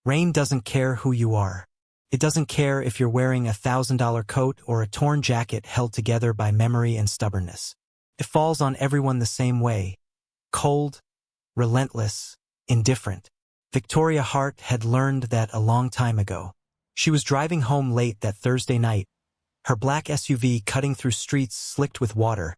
Rain doesn't care who you are. It doesn't care if you're wearing a $1,000 coat or a torn jacket held together by memory and stubbornness. It falls on everyone the same way. Cold, relentless, indifferent. Victoria Hart had learned that a long time ago. She was driving home late that Thursday night, her black SUV cutting through streets slicked with water,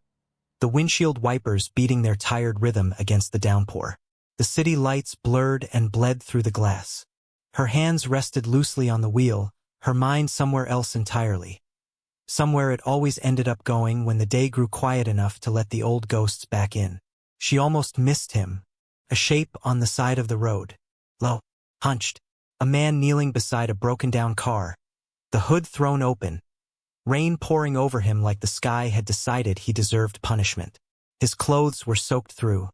the windshield wipers beating their tired rhythm against the downpour. The city lights blurred and bled through the glass. Her hands rested loosely on the wheel, her mind somewhere else entirely. Somewhere it always ended up going when the day grew quiet enough to let the old ghosts back in. She almost missed him, a shape on the side of the road. Low, hunched, a man kneeling beside a broken-down car, the hood thrown open, rain pouring over him like the sky had decided he deserved punishment. His clothes were soaked through.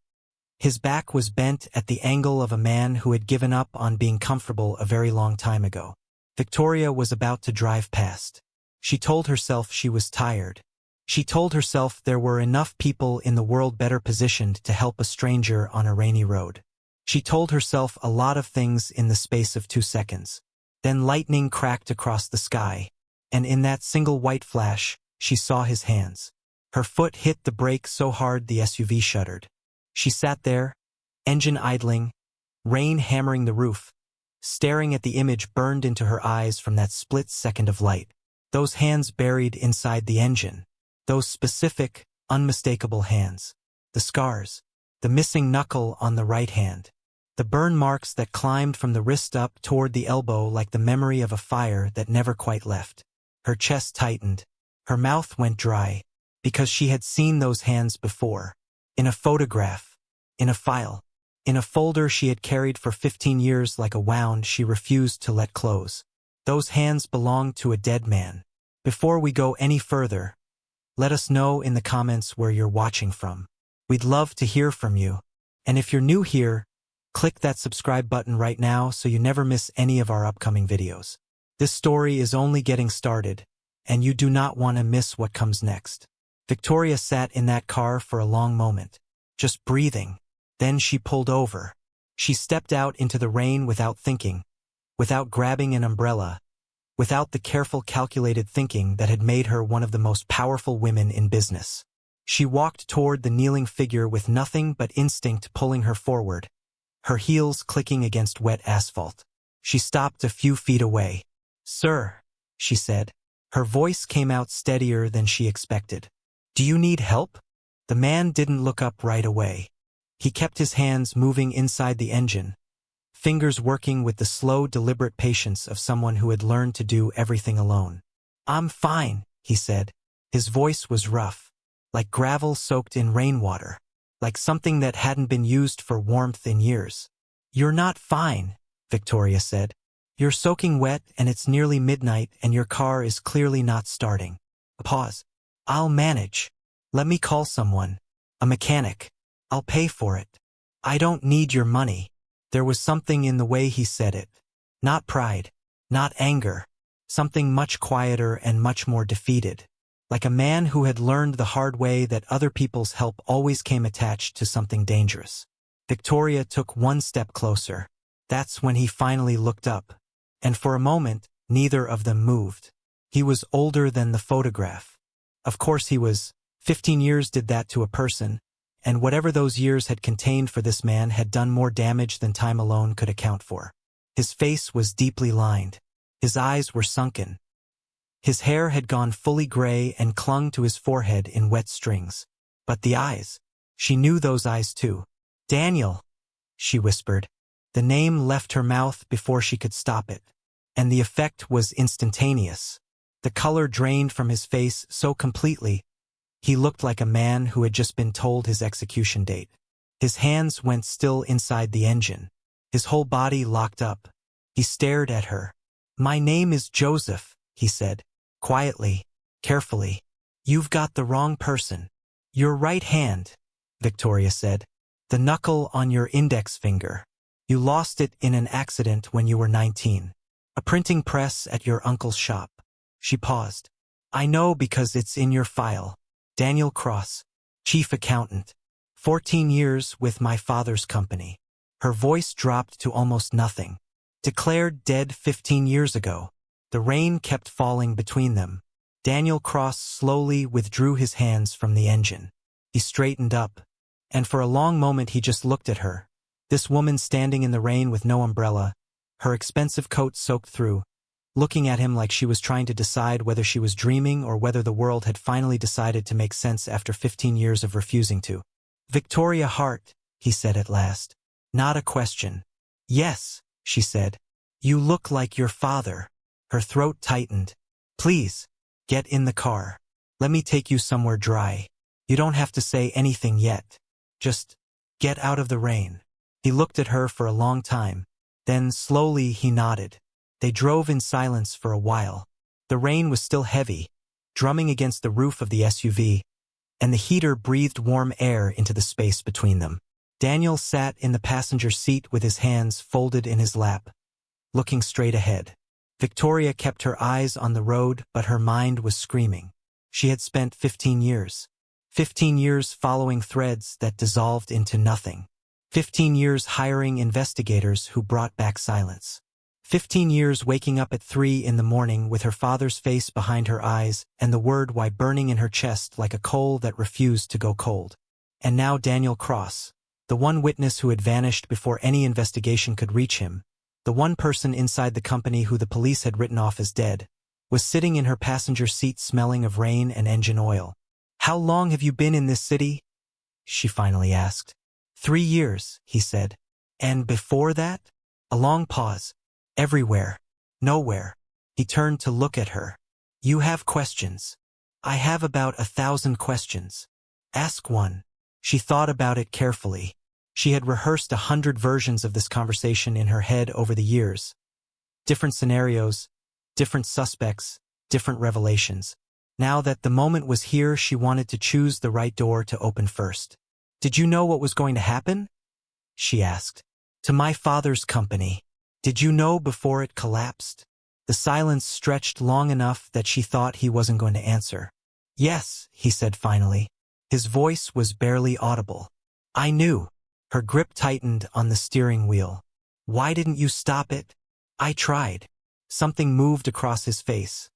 His back was bent at the angle of a man who had given up on being comfortable a very long time ago. Victoria was about to drive past. She told herself she was tired. She told herself there were enough people in the world better positioned to help a stranger on a rainy road. She told herself a lot of things in the space of 2 seconds. Then lightning cracked across the sky, and in that single white flash, she saw his hands. Her foot hit the brake so hard the SUV shuddered. She sat there, engine idling, rain hammering the roof, staring at the image burned into her eyes from that split second of light. Those hands buried inside the engine. Those specific, unmistakable hands. The scars. The missing knuckle on the right hand. The burn marks that climbed from the wrist up toward the elbow like the memory of a fire that never quite left. Her chest tightened. Her mouth went dry, because she had seen those hands before. In a photograph. In a file. In a folder she had carried for 15 years like a wound she refused to let close. Those hands belonged to a dead man. Before we go any further, let us know in the comments where you're watching from. We'd love to hear from you. And if you're new here, click that subscribe button right now so you never miss any of our upcoming videos. This story is only getting started, and you do not want to miss what comes next. Victoria sat in that car for a long moment, just breathing. Then she pulled over. She stepped out into the rain without thinking, without grabbing an umbrella, without the careful calculated thinking that had made her one of the most powerful women in business. She walked toward the kneeling figure with nothing but instinct pulling her forward, her heels clicking against wet asphalt. She stopped a few feet away. "Sir," she said. Her voice came out steadier than she expected. "Do you need help?" The man didn't look up right away. He kept his hands moving inside the engine, fingers working with the slow, deliberate patience of someone who had learned to do everything alone. "I'm fine," he said. His voice was rough, like gravel soaked in rainwater, like something that hadn't been used for warmth in years. "You're not fine," Victoria said. "You're soaking wet and it's nearly midnight and your car is clearly not starting." A pause. "I'll manage. Let me call someone. A mechanic. I'll pay for it. I don't need your money." There was something in the way he said it. Not pride. Not anger. Something much quieter and much more defeated. Like a man who had learned the hard way that other people's help always came attached to something dangerous. Victoria took one step closer. That's when he finally looked up. And for a moment, neither of them moved. He was older than the photograph. Of course he was. 15 years did that to a person, and whatever those years had contained for this man had done more damage than time alone could account for. His face was deeply lined. His eyes were sunken. His hair had gone fully gray and clung to his forehead in wet strings. But the eyes. She knew those eyes too. "Daniel," she whispered. The name left her mouth before she could stop it. And the effect was instantaneous. The color drained from his face so completely, he looked like a man who had just been told his execution date. His hands went still inside the engine. His whole body locked up. He stared at her. "My name is Joseph," he said, quietly, carefully. "You've got the wrong person." "Your right hand," Victoria said. "The knuckle on your index finger. You lost it in an accident when you were 19. A printing press at your uncle's shop." She paused. "I know because it's in your file. Daniel Cross, chief accountant. 14 years with my father's company." Her voice dropped to almost nothing. Declared dead 15 years ago. The rain kept falling between them. Daniel Cross slowly withdrew his hands from the engine. He straightened up, and for a long moment he just looked at her. This woman standing in the rain with no umbrella, her expensive coat soaked through, looking at him like she was trying to decide whether she was dreaming or whether the world had finally decided to make sense after 15 years of refusing to. "Victoria Hart," he said at last. Not a question. "Yes," she said. "You look like your father." Her throat tightened. "Please, get in the car. Let me take you somewhere dry. You don't have to say anything yet. Just get out of the rain." He looked at her for a long time. Then slowly he nodded. They drove in silence for a while. The rain was still heavy, drumming against the roof of the SUV, and the heater breathed warm air into the space between them. Daniel sat in the passenger seat with his hands folded in his lap, looking straight ahead. Victoria kept her eyes on the road, but her mind was screaming. She had spent 15 years. 15 years following threads that dissolved into nothing. 15 years hiring investigators who brought back silence. 15 years waking up at 3 in the morning with her father's face behind her eyes and the word "why" burning in her chest like a coal that refused to go cold. And now Daniel Cross, the one witness who had vanished before any investigation could reach him, the one person inside the company who the police had written off as dead, was sitting in her passenger seat smelling of rain and engine oil. "How long have you been in this city?" she finally asked. 3 years, he said. "And before that?" A long pause. "Everywhere. Nowhere." He turned to look at her. "You have questions." "I have about 1,000 questions." "Ask one." She thought about it carefully. She had rehearsed 100 versions of this conversation in her head over the years. Different scenarios, different suspects, different revelations. Now that the moment was here, she wanted to choose the right door to open first. "Did you know what was going to happen?" she asked. "To my father's company. Did you know before it collapsed?" The silence stretched long enough that she thought he wasn't going to answer. "Yes," he said finally. His voice was barely audible. "I knew." Her grip tightened on the steering wheel. "Why didn't you stop it?" "I tried." Something moved across his face.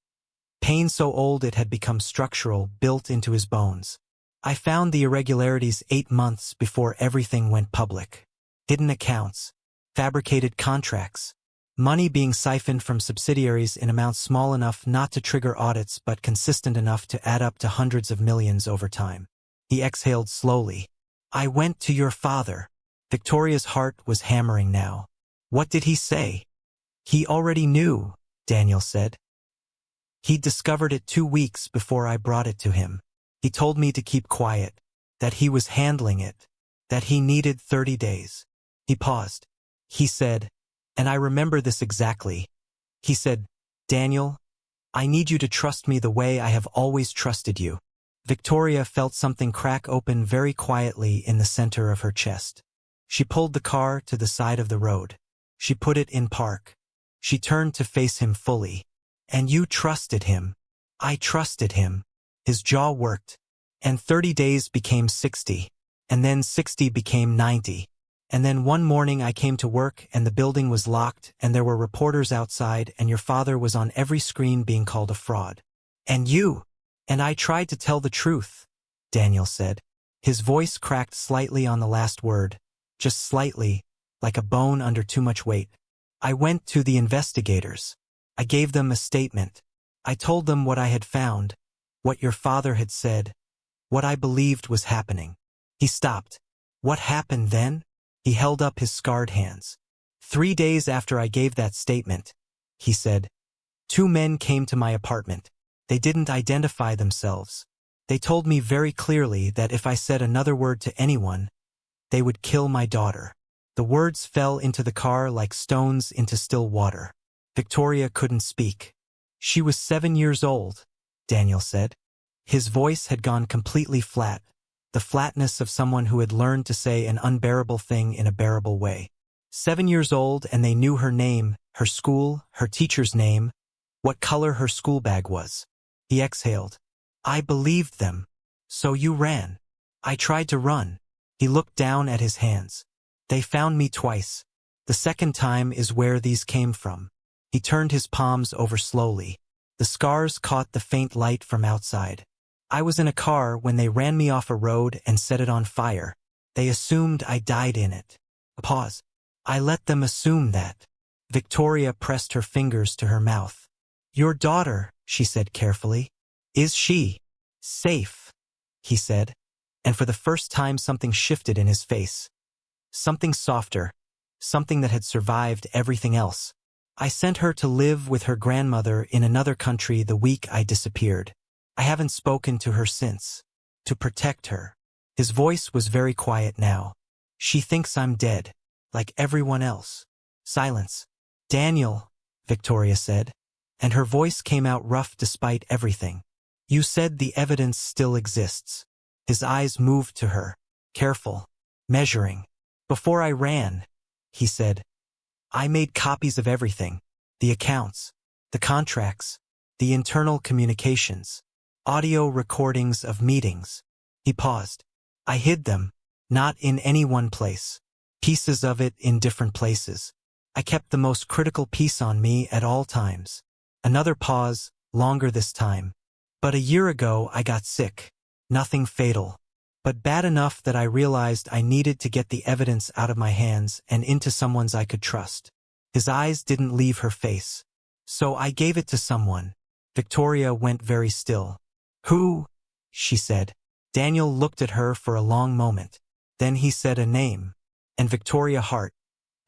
Pain so old it had become structural, built into his bones. "I found the irregularities 8 months before everything went public. Hidden accounts, fabricated contracts, money being siphoned from subsidiaries in amounts small enough not to trigger audits but consistent enough to add up to hundreds of millions over time." He exhaled slowly. "I went to your father." Victoria's heart was hammering now. "What did he say?" "He already knew," Daniel said. "He'd discovered it 2 weeks before I brought it to him. He told me to keep quiet, that he was handling it, that he needed 30 days. He paused. He said, and I remember this exactly. He said, 'Daniel, I need you to trust me the way I have always trusted you.'" Victoria felt something crack open very quietly in the center of her chest. She pulled the car to the side of the road. She put it in park. She turned to face him fully. "And you trusted him." "I trusted him." His jaw worked. "And 30 days became 60. And then 60 became 90. And then one morning I came to work and the building was locked and there were reporters outside and your father was on every screen being called a fraud. And you. And I tried to tell the truth," Daniel said. His voice cracked slightly on the last word, just slightly, like a bone under too much weight. "I went to the investigators. I gave them a statement. I told them what I had found, what your father had said, what I believed was happening." He stopped. "What happened then?" He held up his scarred hands. 3 days after I gave that statement," he said, 2 men came to my apartment. They didn't identify themselves. They told me very clearly that if I said another word to anyone, they would kill my daughter." The words fell into the car like stones into still water. Victoria couldn't speak. "She was 7 years old," Daniel said. His voice had gone completely flat, the flatness of someone who had learned to say an unbearable thing in a bearable way. 7 years old, and they knew her name, her school, her teacher's name, what color her school bag was. He exhaled. "I believed them. So you ran." "I tried to run." He looked down at his hands. "They found me twice. The second time is where these came from. He turned his palms over slowly. The scars caught the faint light from outside. I was in a car when they ran me off a road and set it on fire. They assumed I died in it. A pause. I let them assume that. Victoria pressed her fingers to her mouth. Your daughter, she said carefully. Is she safe? He said. And for the first time something shifted in his face. Something softer. Something that had survived everything else. I sent her to live with her grandmother in another country the week I disappeared. I haven't spoken to her since. To protect her. His voice was very quiet now. She thinks I'm dead, like everyone else. Silence. Daniel, Victoria said, and her voice came out rough despite everything. You said the evidence still exists. His eyes moved to her, careful, measuring. Before I ran, he said, I made copies of everything. The accounts, the contracts, the internal communications, audio recordings of meetings. He paused. I hid them, not in any one place. Pieces of it in different places. I kept the most critical piece on me at all times. Another pause, longer this time. But a year ago I got sick. Nothing fatal. But bad enough that I realized I needed to get the evidence out of my hands and into someone's I could trust. His eyes didn't leave her face. So I gave it to someone. Victoria went very still. Who? She said. Daniel looked at her for a long moment. Then he said a name. And Victoria Hart,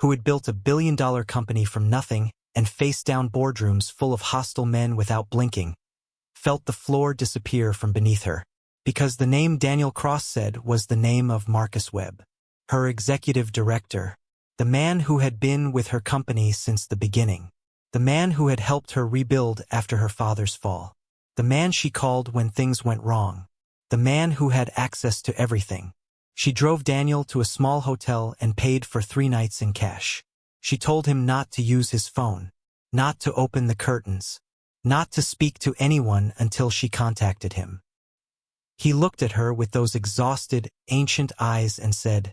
who had built $1 billion company from nothing and faced down boardrooms full of hostile men without blinking, felt the floor disappear from beneath her. Because the name Daniel Cross said was the name of Marcus Webb, her executive director, the man who had been with her company since the beginning, the man who had helped her rebuild after her father's fall, the man she called when things went wrong, the man who had access to everything. She drove Daniel to a small hotel and paid for 3 nights in cash. She told him not to use his phone, not to open the curtains, not to speak to anyone until she contacted him. He looked at her with those exhausted, ancient eyes and said,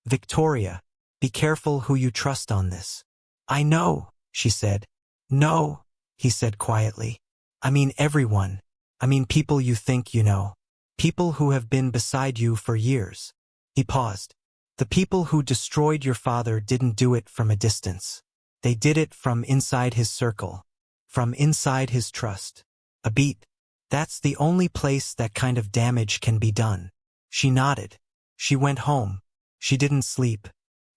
Victoria, be careful who you trust on this. I know, she said. No, he said quietly. I mean everyone. I mean people you think you know. People who have been beside you for years. He paused. The people who destroyed your father didn't do it from a distance. They did it from inside his circle. From inside his trust. A beat. That's the only place that kind of damage can be done. She nodded. She went home. She didn't sleep.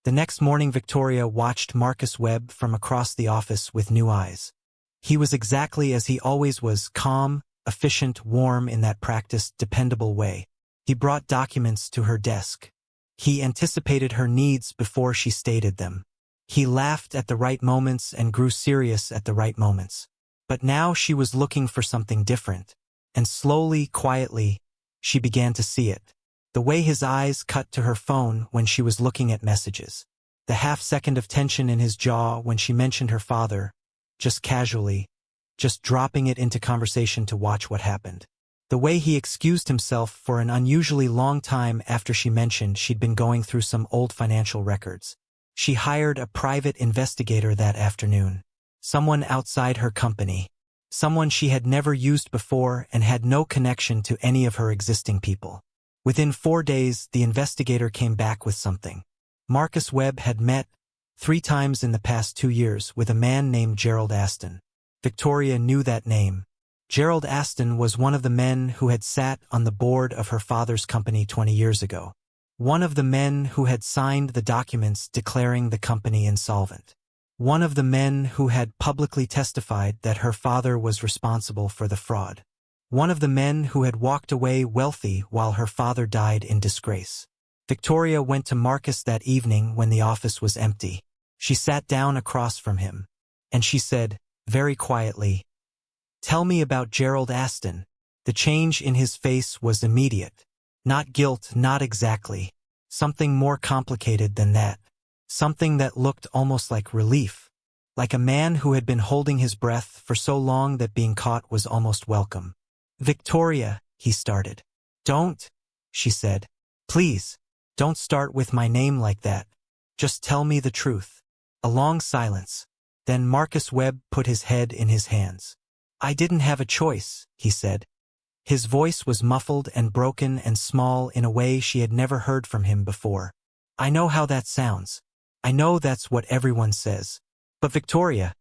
The next morning Victoria watched Marcus Webb from across the office with new eyes. He was exactly as he always was, calm, efficient, warm in that practiced, dependable way. He brought documents to her desk. He anticipated her needs before she stated them. He laughed at the right moments and grew serious at the right moments. But now she was looking for something different. And slowly, quietly, she began to see it. The way his eyes cut to her phone when she was looking at messages. The half-second of tension in his jaw when she mentioned her father, just casually, just dropping it into conversation to watch what happened. The way he excused himself for an unusually long time after she mentioned she'd been going through some old financial records. She hired a private investigator that afternoon. Someone outside her company. Someone she had never used before and had no connection to any of her existing people. Within 4 days, the investigator came back with something. Marcus Webb had met 3 times in the past 2 years with a man named Gerald Aston. Victoria knew that name. Gerald Aston was one of the men who had sat on the board of her father's company 20 years ago. One of the men who had signed the documents declaring the company insolvent. One of the men who had publicly testified that her father was responsible for the fraud. One of the men who had walked away wealthy while her father died in disgrace. Victoria went to Marcus that evening when the office was empty. She sat down across from him, and she said, very quietly, "Tell me about Gerald Aston." The change in his face was immediate. Not guilt, not exactly. Something more complicated than that. Something that looked almost like relief. Like a man who had been holding his breath for so long that being caught was almost welcome. "Victoria," he started. "Don't," she said. "Please, don't start with my name like that. Just tell me the truth." A long silence. Then Marcus Webb put his head in his hands. "I didn't have a choice," he said. His voice was muffled and broken and small in a way she had never heard from him before. "I know how that sounds. I know that's what everyone says. But Victoria,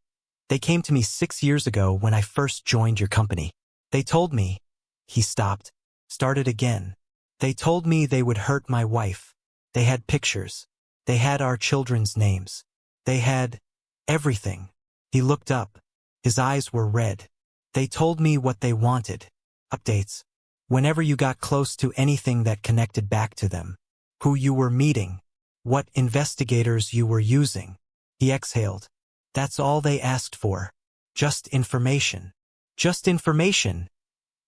they came to me 6 years ago when I first joined your company. They told me—" He stopped, started again. "They told me they would hurt my wife. They had pictures. They had our children's names. They had everything." He looked up. His eyes were red. "They told me what they wanted. Updates. Whenever you got close to anything that connected back to them. Who you were meeting. What investigators you were using." He exhaled. "That's all they asked for. Just information." "Just information,"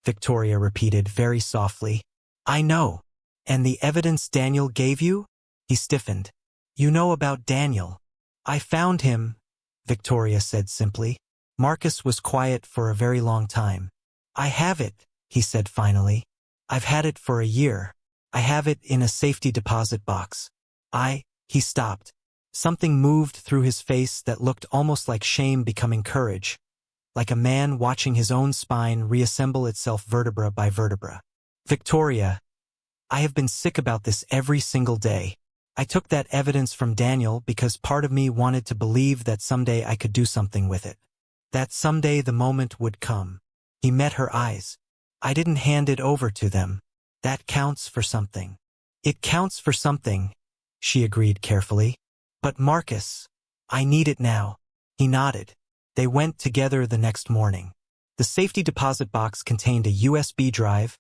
Victoria repeated very softly. "I know. And the evidence Daniel gave you?" He stiffened. "You know about Daniel." "I found him," Victoria said simply. Marcus was quiet for a very long time. "I have it," he said finally. "I've had it for a year. I have it in a safety deposit box. He stopped. Something moved through his face that looked almost like shame becoming courage, like a man watching his own spine reassemble itself vertebra by vertebra. "Victoria, I have been sick about this every single day. I took that evidence from Daniel because part of me wanted to believe that someday I could do something with it. That someday the moment would come." He met her eyes. "I didn't hand it over to them. That counts for something." "It counts for something," she agreed carefully. "But Marcus, I need it now." He nodded. They went together the next morning. The safety deposit box contained a USB drive,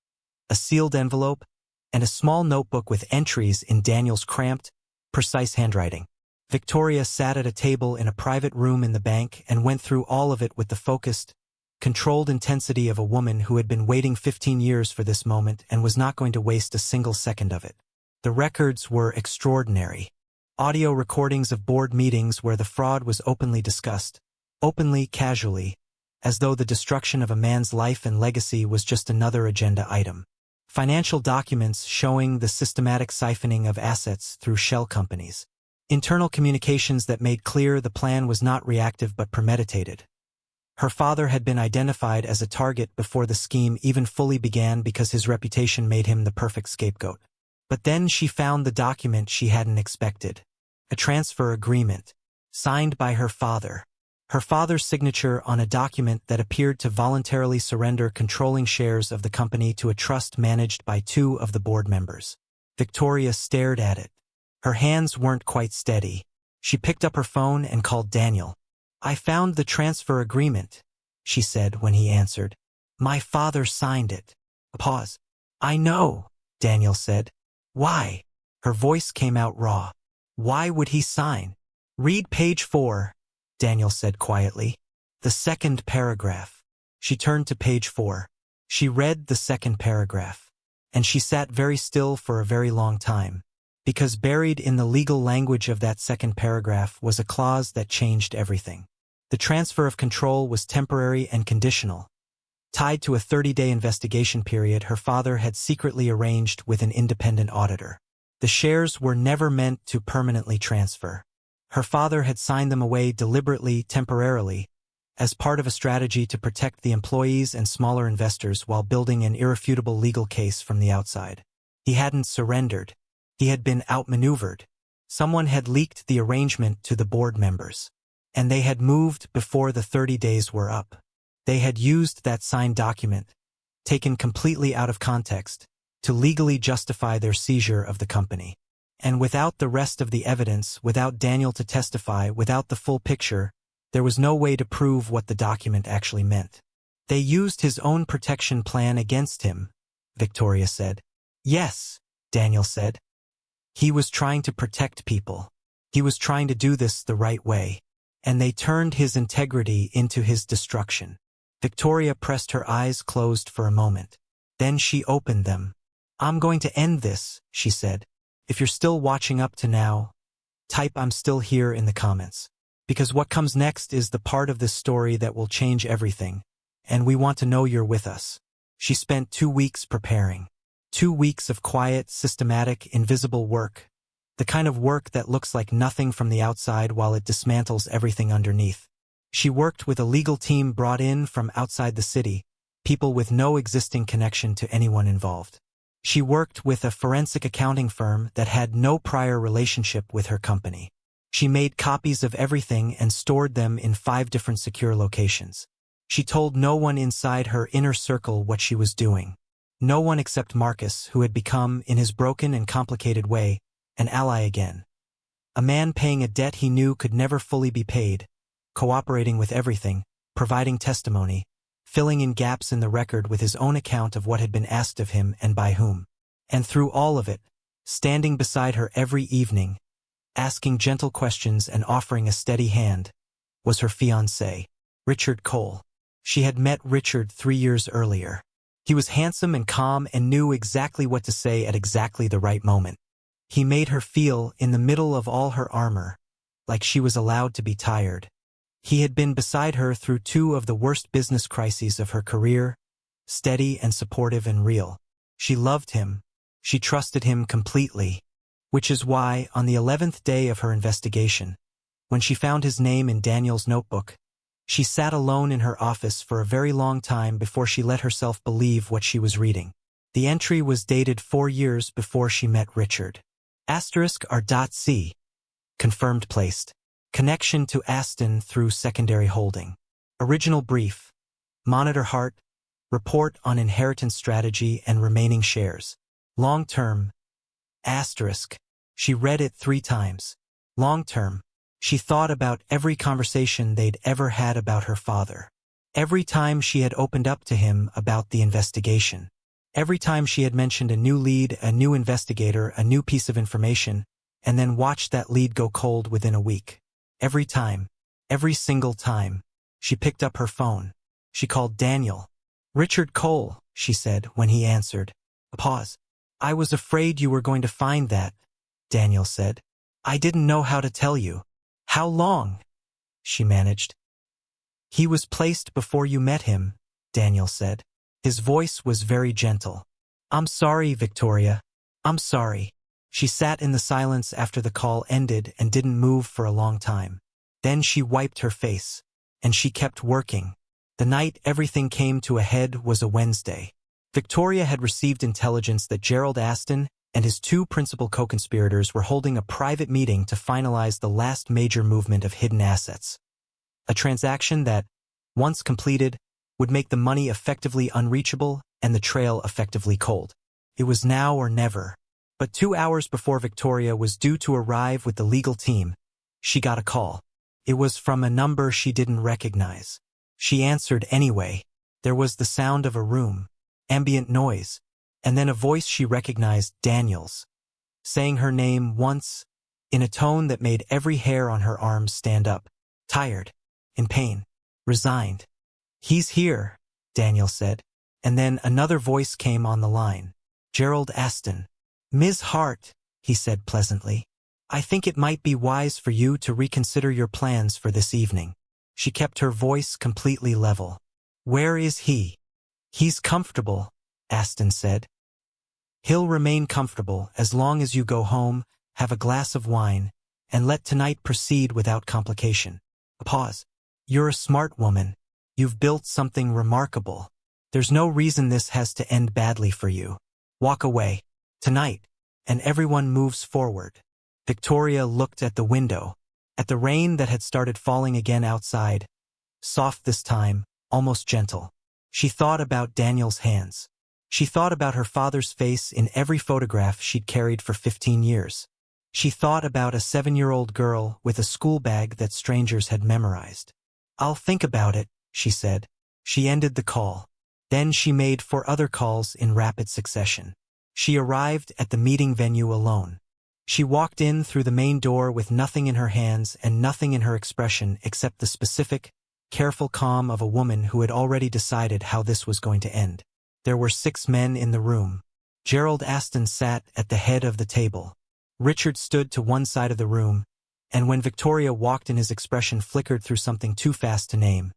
a sealed envelope, and a small notebook with entries in Daniel's cramped, precise handwriting. Victoria sat at a table in a private room in the bank and went through all of it with the focused, controlled intensity of a woman who had been waiting 15 years for this moment and was not going to waste a single second of it. The records were extraordinary. Audio recordings of board meetings where the fraud was openly discussed, openly, casually, as though the destruction of a man's life and legacy was just another agenda item. Financial documents showing the systematic siphoning of assets through shell companies. Internal communications that made clear the plan was not reactive but premeditated. Her father had been identified as a target before the scheme even fully began because his reputation made him the perfect scapegoat. But then she found the document she hadn't expected. A transfer agreement, signed by her father. Her father's signature on a document that appeared to voluntarily surrender controlling shares of the company to a trust managed by 2 of the board members. Victoria stared at it. Her hands weren't quite steady. She picked up her phone and called Daniel. "I found the transfer agreement," she said when he answered. "My father signed it." A pause. "I know," Daniel said. "Why?" Her voice came out raw. "Why would he sign?" "Read page 4, Daniel said quietly. "The second paragraph." She turned to page 4. She read the second paragraph. And she sat very still for a very long time. Because buried in the legal language of that second paragraph was a clause that changed everything. The transfer of control was temporary and conditional. Tied to a 30-day investigation period her father had secretly arranged with an independent auditor. The shares were never meant to permanently transfer. Her father had signed them away deliberately, temporarily, as part of a strategy to protect the employees and smaller investors while building an irrefutable legal case from the outside. He hadn't surrendered. He had been outmaneuvered. Someone had leaked the arrangement to the board members. And they had moved before the 30 days were up. They had used that signed document, taken completely out of context, to legally justify their seizure of the company. And without the rest of the evidence, without Daniel to testify, without the full picture, there was no way to prove what the document actually meant. "They used his own protection plan against him," Victoria said. "Yes," Daniel said. "He was trying to protect people. He was trying to do this the right way. And they turned his integrity into his destruction." Victoria pressed her eyes closed for a moment. Then she opened them. "I'm going to end this," she said. "If you're still watching up to now, type 'I'm still here' in the comments. Because what comes next is the part of this story that will change everything, and we want to know you're with us." She spent 2 weeks preparing. 2 weeks of quiet, systematic, invisible work. The kind of work that looks like nothing from the outside while it dismantles everything underneath. She worked with a legal team brought in from outside the city, people with no existing connection to anyone involved. She worked with a forensic accounting firm that had no prior relationship with her company. She made copies of everything and stored them in 5 different secure locations. She told no one inside her inner circle what she was doing. No one except Marcus, who had become, in his broken and complicated way, an ally again. A man paying a debt he knew could never fully be paid, cooperating with everything, providing testimony, filling in gaps in the record with his own account of what had been asked of him and by whom. And through all of it, standing beside her every evening, asking gentle questions and offering a steady hand, was her fiancé, Richard Cole. She had met Richard 3 years earlier. He was handsome and calm and knew exactly what to say at exactly the right moment. He made her feel, in the middle of all her armor, like she was allowed to be tired. He had been beside her through 2 of the worst business crises of her career, steady and supportive and real. She loved him. She trusted him completely. Which is why, on the 11th day of her investigation, when she found his name in Daniel's notebook, she sat alone in her office for a very long time before she let herself believe what she was reading. The entry was dated 4 years before she met Richard. *R.C. Confirmed placed. Connection to Aston through secondary holding. Original brief. Monitor Hart. Report on inheritance strategy and remaining shares. Long term. *. She read it 3 times. Long term. She thought about every conversation they'd ever had about her father. Every time she had opened up to him about the investigation. Every time she had mentioned a new lead, a new investigator, a new piece of information, and then watched that lead go cold within a week. Every time. Every single time. She picked up her phone. She called Daniel. "Richard Cole," she said when he answered. A pause. "I was afraid you were going to find that," Daniel said. "I didn't know how to tell you." "How long?" she managed. "He was placed before you met him," Daniel said. His voice was very gentle. "I'm sorry, Victoria. I'm sorry." She sat in the silence after the call ended and didn't move for a long time. Then she wiped her face. And she kept working. The night everything came to a head was a Wednesday. Victoria had received intelligence that Gerald Aston and his 2 principal co-conspirators were holding a private meeting to finalize the last major movement of hidden assets. A transaction that, once completed, would make the money effectively unreachable and the trail effectively cold. It was now or never. But 2 hours before Victoria was due to arrive with the legal team, she got a call. It was from a number she didn't recognize. She answered anyway. There was the sound of a room, ambient noise, and then a voice she recognized, Daniel's, saying her name once, in a tone that made every hair on her arms stand up. Tired, in pain, resigned. "He's here," Daniel said. And then another voice came on the line. "Gerald Aston." "Ms. Hart," he said pleasantly, "I think it might be wise for you to reconsider your plans for this evening." She kept her voice completely level. "Where is he?" "He's comfortable," Aston said. "He'll remain comfortable as long as you go home, have a glass of wine, and let tonight proceed without complication." A pause. "You're a smart woman. You've built something remarkable. There's no reason this has to end badly for you. Walk away. Tonight." And everyone moves forward. Victoria looked at the window, at the rain that had started falling again outside, soft this time, almost gentle. She thought about Daniel's hands. She thought about her father's face in every photograph she'd carried for 15 years. She thought about a 7-year-old girl with a school bag that strangers had memorized. "I'll think about it," she said. She ended the call. Then she made 4 other calls in rapid succession. She arrived at the meeting venue alone. She walked in through the main door with nothing in her hands and nothing in her expression except the specific, careful calm of a woman who had already decided how this was going to end. There were 6 men in the room. Gerald Aston sat at the head of the table. Richard stood to one side of the room, and when Victoria walked in, his expression flickered through something too fast to name.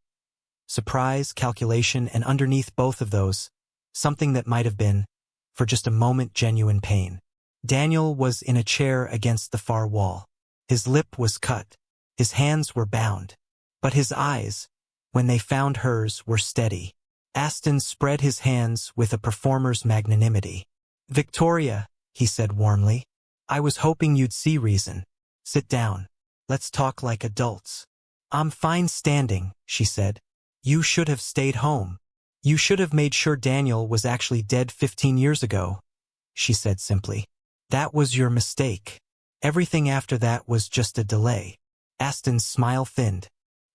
Surprise, calculation, and underneath both of those, something that might have been, for just a moment, genuine pain. Daniel was in a chair against the far wall. His lip was cut. His hands were bound. But his eyes, when they found hers, were steady. Aston spread his hands with a performer's magnanimity. "Victoria," he said warmly, "I was hoping you'd see reason. Sit down. Let's talk like adults." "I'm fine standing," she said. "You should have stayed home. You should have made sure Daniel was actually dead 15 years ago," she said simply. "That was your mistake. Everything after that was just a delay." Aston's smile thinned.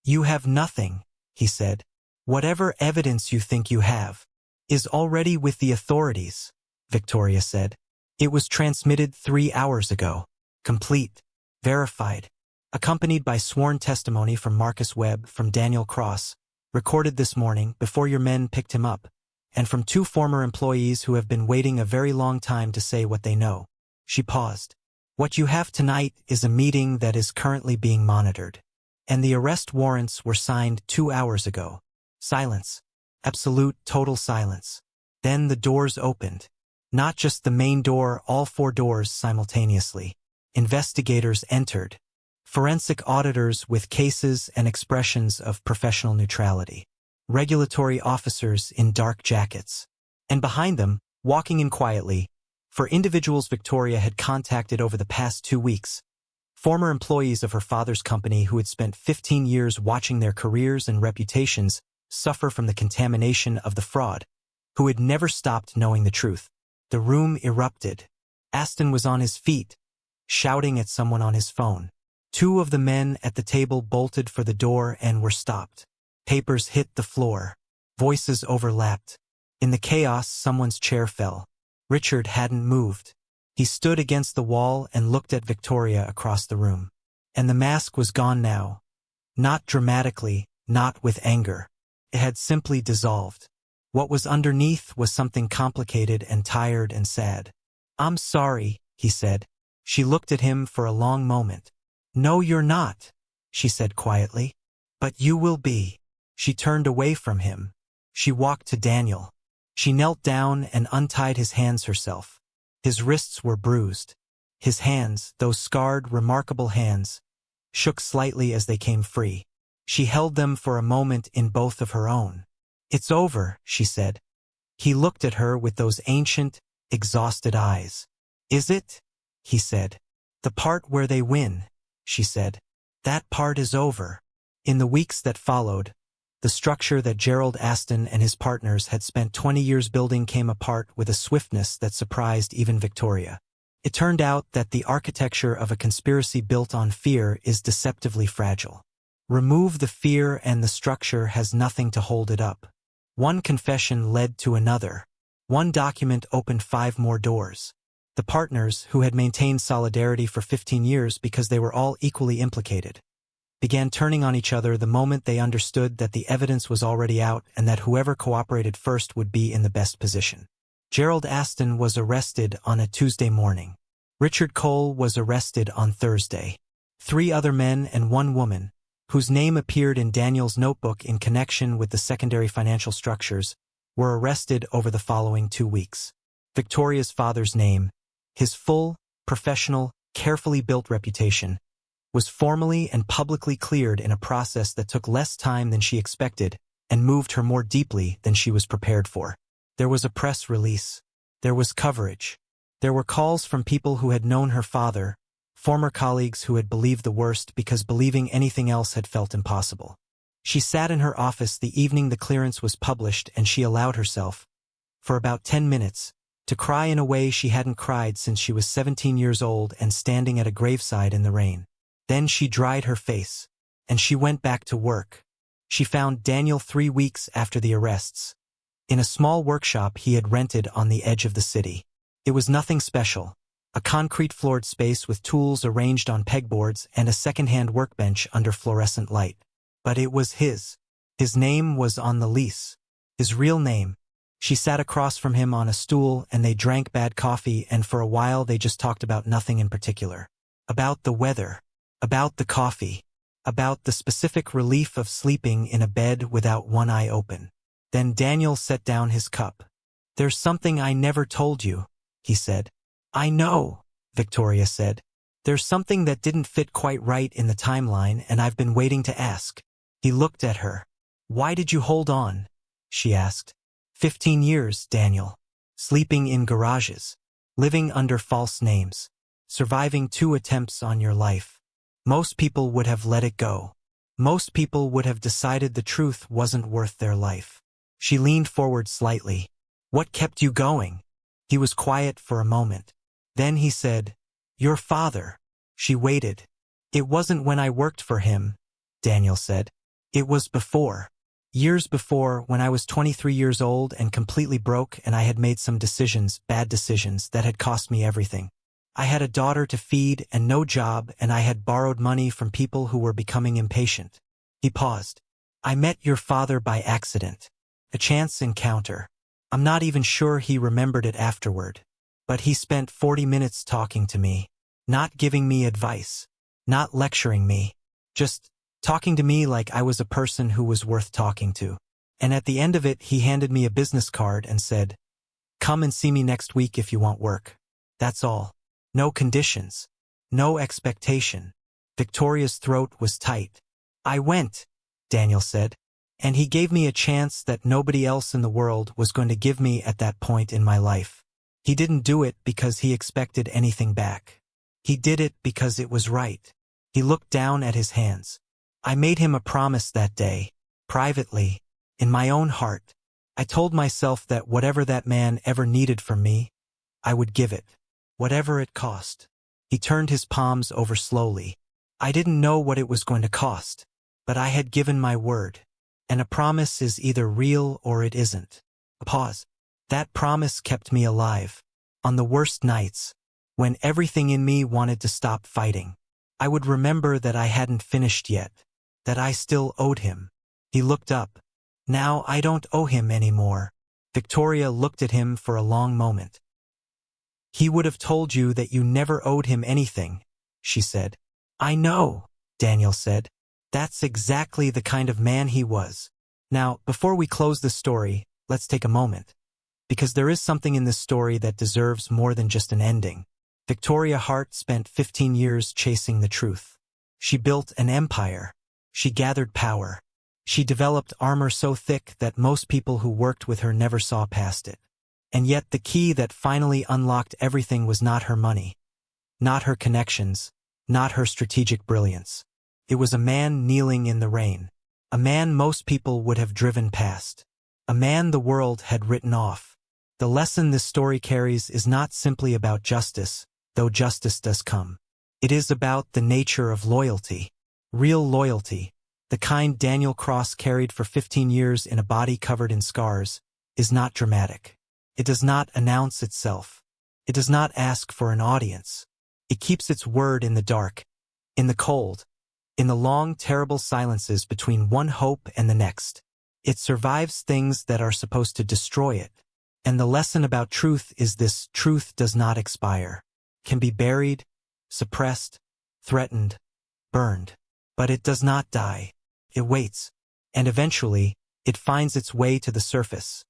"You have nothing," he said. "Whatever evidence you think you have is already with the authorities," Victoria said. "It was transmitted 3 hours ago. Complete. Verified. Accompanied by sworn testimony from Marcus Webb, from Daniel Cross, recorded this morning before your men picked him up, and from 2 former employees who have been waiting a very long time to say what they know." She paused. "What you have tonight is a meeting that is currently being monitored. And the arrest warrants were signed 2 hours ago." Silence. Absolute, total silence. Then the doors opened. Not just the main door, all 4 doors simultaneously. Investigators entered. Forensic auditors with cases and expressions of professional neutrality. Regulatory officers in dark jackets. And behind them, walking in quietly, for individuals Victoria had contacted over the past 2 weeks, former employees of her father's company who had spent 15 years watching their careers and reputations suffer from the contamination of the fraud, who had never stopped knowing the truth. The room erupted. Aston was on his feet, shouting at someone on his phone. 2 of the men at the table bolted for the door and were stopped. Papers hit the floor. Voices overlapped. In the chaos, someone's chair fell. Richard hadn't moved. He stood against the wall and looked at Victoria across the room. And the mask was gone now. Not dramatically, not with anger. It had simply dissolved. What was underneath was something complicated and tired and sad. "I'm sorry," he said. She looked at him for a long moment. "No, you're not," she said quietly. "But you will be." She turned away from him. She walked to Daniel. She knelt down and untied his hands herself. His wrists were bruised. His hands, those scarred, remarkable hands, shook slightly as they came free. She held them for a moment in both of her own. "It's over," she said. He looked at her with those ancient, exhausted eyes. "Is it?" he said. "The part where they win," she said. "That part is over." In the weeks that followed, the structure that Gerald Aston and his partners had spent 20 years building came apart with a swiftness that surprised even Victoria. It turned out that the architecture of a conspiracy built on fear is deceptively fragile. Remove the fear and the structure has nothing to hold it up. One confession led to another. One document opened 5 more doors. The partners, who had maintained solidarity for 15 years because they were all equally implicated, began turning on each other the moment they understood that the evidence was already out and that whoever cooperated first would be in the best position. Gerald Aston was arrested on a Tuesday morning. Richard Cole was arrested on Thursday. 3 other men and 1 woman, whose name appeared in Daniel's notebook in connection with the secondary financial structures, were arrested over the following 2 weeks. Victoria's father's name, his full, professional, carefully built reputation, was formally and publicly cleared in a process that took less time than she expected and moved her more deeply than she was prepared for. There was a press release. There was coverage. There were calls from people who had known her father, former colleagues who had believed the worst because believing anything else had felt impossible. She sat in her office the evening the clearance was published, and she allowed herself, for about 10 minutes, to cry in a way she hadn't cried since she was 17 years old and standing at a graveside in the rain. Then she dried her face, and she went back to work. She found Daniel 3 weeks after the arrests, in a small workshop he had rented on the edge of the city. It was nothing special, a concrete-floored space with tools arranged on pegboards and a second-hand workbench under fluorescent light. But it was his. His name was on the lease. His real name. She sat across from him on a stool and they drank bad coffee, and for a while they just talked about nothing in particular. About the weather. About the coffee. About the specific relief of sleeping in a bed without one eye open. Then Daniel set down his cup. "There's something I never told you," he said. I know, Victoria said. There's something that didn't fit quite right in the timeline, and I've been waiting to ask. He looked at her. Why did you hold on? She asked. 15 years, Daniel. Sleeping in garages. Living under false names. Surviving 2 attempts on your life. Most people would have let it go. Most people would have decided the truth wasn't worth their life. She leaned forward slightly. What kept you going? He was quiet for a moment. Then he said, Your father. She waited. It wasn't when I worked for him, Daniel said. It was before. Years before, when I was 23 years old and completely broke, and I had made some decisions, bad decisions, that had cost me everything. I had a daughter to feed and no job, and I had borrowed money from people who were becoming impatient. He paused. I met your father by accident. A chance encounter. I'm not even sure he remembered it afterward. But he spent 40 minutes talking to me. Not giving me advice. Not lecturing me. Just talking to me like I was a person who was worth talking to. And at the end of it, he handed me a business card and said, Come and see me next week if you want work. That's all. No conditions. No expectation. Victoria's throat was tight. I went, Daniel said. And he gave me a chance that nobody else in the world was going to give me at that point in my life. He didn't do it because he expected anything back. He did it because it was right. He looked down at his hands. I made him a promise that day, privately, in my own heart. I told myself that whatever that man ever needed from me, I would give it, whatever it cost. He turned his palms over slowly. I didn't know what it was going to cost, but I had given my word. And a promise is either real or it isn't. A pause. That promise kept me alive. On the worst nights, when everything in me wanted to stop fighting, I would remember that I hadn't finished yet, that I still owed him. He looked up. Now I don't owe him anymore. Victoria looked at him for a long moment. He would have told you that you never owed him anything, she said. I know, Daniel said. That's exactly the kind of man he was. Now, before we close this story, let's take a moment. Because there is something in this story that deserves more than just an ending. Victoria Hart spent 15 years chasing the truth. She built an empire. She gathered power. She developed armor so thick that most people who worked with her never saw past it. And yet the key that finally unlocked everything was not her money. Not her connections. Not her strategic brilliance. It was a man kneeling in the rain. A man most people would have driven past. A man the world had written off. The lesson this story carries is not simply about justice, though justice does come. It is about the nature of loyalty. Real loyalty, the kind Daniel Cross carried for 15 years in a body covered in scars, is not dramatic. It does not announce itself. It does not ask for an audience. It keeps its word in the dark, in the cold, in the long, terrible silences between one hope and the next. It survives things that are supposed to destroy it. And the lesson about truth is this: truth does not expire. Can be buried, suppressed, threatened, burned. But it does not die. It waits. And eventually, it finds its way to the surface.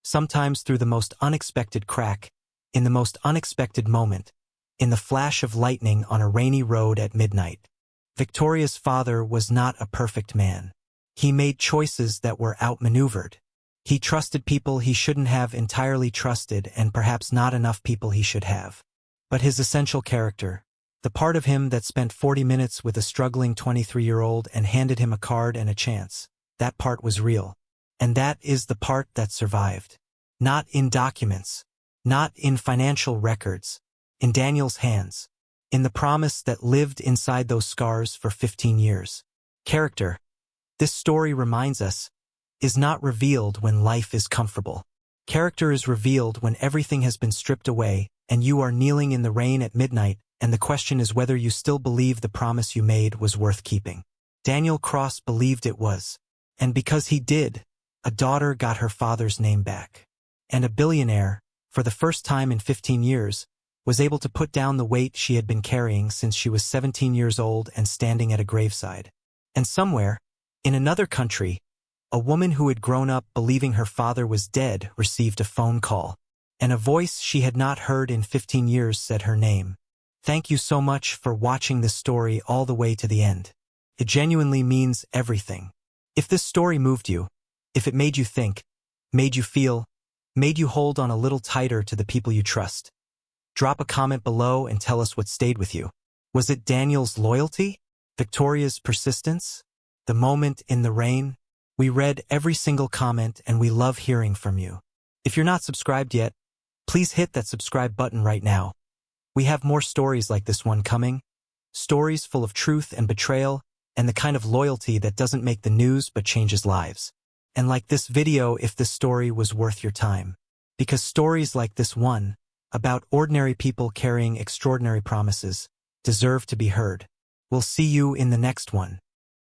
Sometimes through the most unexpected crack, in the most unexpected moment, in the flash of lightning on a rainy road at midnight. Victoria's father was not a perfect man. He made choices that were outmaneuvered. He trusted people he shouldn't have entirely trusted, and perhaps not enough people he should have. But his essential character, the part of him that spent 40 minutes with a struggling 23-year-old and handed him a card and a chance, that part was real. And that is the part that survived. Not in documents, not in financial records, in Daniel's hands, in the promise that lived inside those scars for 15 years. Character, this story reminds us, is not revealed when life is comfortable. Character is revealed when everything has been stripped away and you are kneeling in the rain at midnight, and the question is whether you still believe the promise you made was worth keeping. Daniel Cross believed it was. And because he did, a daughter got her father's name back. And a billionaire, for the first time in 15 years, was able to put down the weight she had been carrying since she was 17 years old and standing at a graveside. And somewhere, in another country, a woman who had grown up believing her father was dead received a phone call. and a voice she had not heard in 15 years said her name. Thank you so much for watching this story all the way to the end. It genuinely means everything. If this story moved you, if it made you think, made you feel, made you hold on a little tighter to the people you trust, drop a comment below and tell us what stayed with you. Was it Daniel's loyalty? Victoria's persistence? The moment in the rain? We read every single comment and we love hearing from you. If you're not subscribed yet, please hit that subscribe button right now. We have more stories like this one coming. Stories full of truth and betrayal and the kind of loyalty that doesn't make the news but changes lives. And like this video if this story was worth your time. Because stories like this one, about ordinary people carrying extraordinary promises, deserve to be heard. We'll see you in the next one.